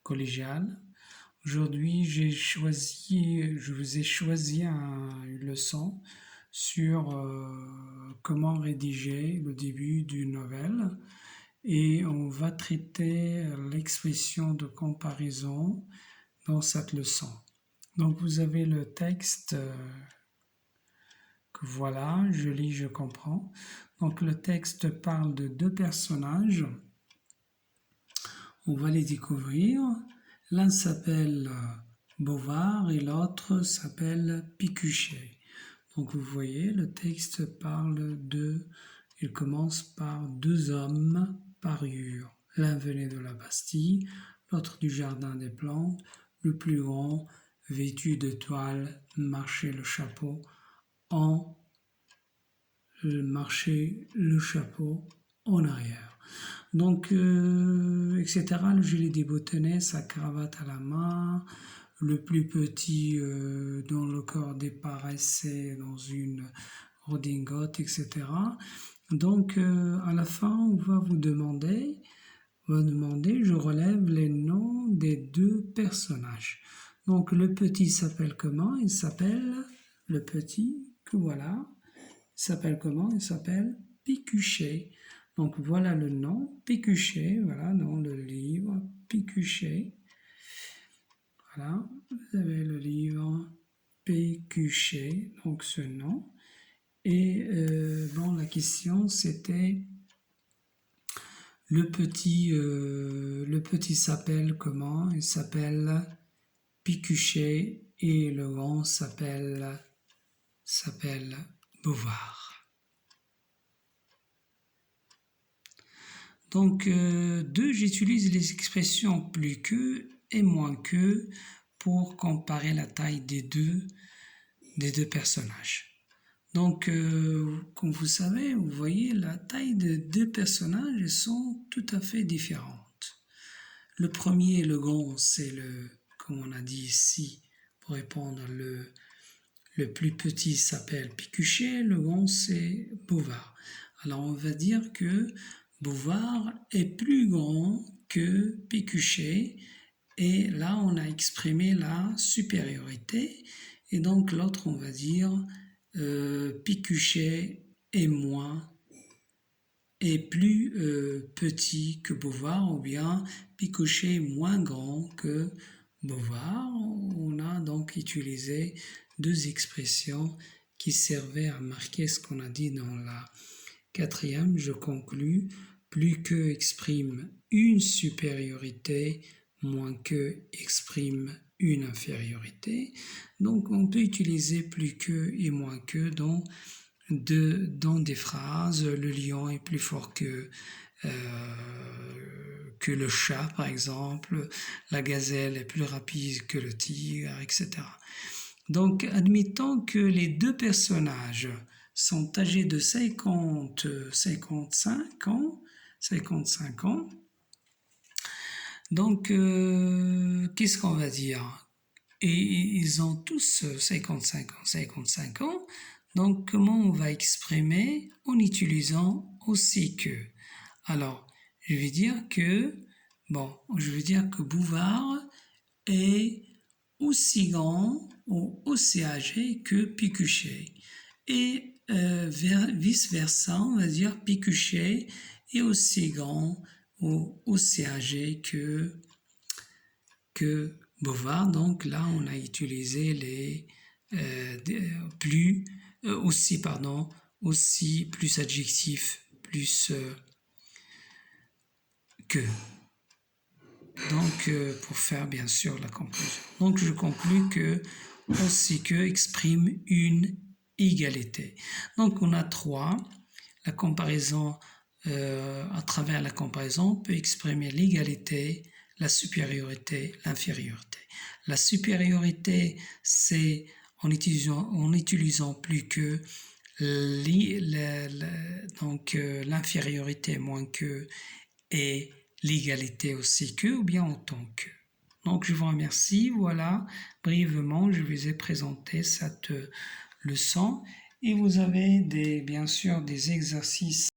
collégiale. Aujourd'hui, je vous ai choisi une leçon sur comment rédiger le début d'une nouvelle et on va traiter l'expression de comparaison dans cette leçon. Donc vous avez le texte que voilà, je lis, je comprends. Donc le texte parle de deux personnages. On va les découvrir. L'un s'appelle Bovard et l'autre s'appelle Pécuchet. Donc vous voyez, le texte il commence par deux hommes parurent. L'un venait de la Bastille, l'autre du jardin des plantes. Le plus grand, vêtu de toile, marchait le chapeau en arrière. Donc, etc. Le gilet débotonné, sa cravate à la main, le plus petit dont le corps déparaissait dans une redingote, etc. Donc, à la fin, on va vous demander, je relève les noms des deux personnages. Donc, le petit s'appelle comment? Il s'appelle, le petit, que voilà, il s'appelle comment? Il s'appelle Pécuchet. Donc voilà le nom, Pécuchet, voilà dans le livre, Pécuchet. Voilà, vous avez le livre Pécuchet, donc ce nom. Et la question c'était, le petit s'appelle comment? Il s'appelle Pécuchet et le grand s'appelle Bovard. Donc, j'utilise les expressions plus que et moins que pour comparer la taille des deux personnages. Donc, comme vous savez, vous voyez, la taille des deux personnages sont tout à fait différentes. Le premier, le grand, c'est comme on a dit ici, pour répondre, le plus petit s'appelle Pécuchet, le grand c'est Bovard. Alors on va dire que Bovard est plus grand que Pécuchet et là on a exprimé la supériorité et donc l'autre on va dire Pécuchet est plus petit que Bovard ou bien Pécuchet est moins grand que Bovard. On a donc utilisé deux expressions qui servaient à marquer ce qu'on a dit dans la quatrième. Je conclus, plus que exprime une supériorité, moins que exprime une infériorité. Donc on peut utiliser plus que et moins que dans des phrases. Le lion est plus fort que le chat, par exemple. La gazelle est plus rapide que le tigre, etc. Donc, admettons que les deux personnages sont âgés de 55 ans. Donc, qu'est-ce qu'on va dire? Et ils ont tous 55 ans. Donc, comment on va exprimer en utilisant aussi que? Alors, je vais dire que Bouvard est aussi grand ou aussi âgé que Pécuchet. Et vice-versa, on va dire Pécuchet est aussi grand ou aussi âgé que Bovard. Donc là, on a utilisé aussi plus adjectif, plus que. Donc, pour faire bien sûr la conclusion. Donc, je conclus que aussi que exprime une égalité. Donc, on a trois. La comparaison, à travers la comparaison, on peut exprimer l'égalité, la supériorité, l'infériorité. La supériorité, c'est en utilisant plus que, l'infériorité moins que et l'égalité aussi que ou bien autant que. Donc je vous remercie. Voilà, brièvement, je vous ai présenté cette leçon et vous avez bien sûr des exercices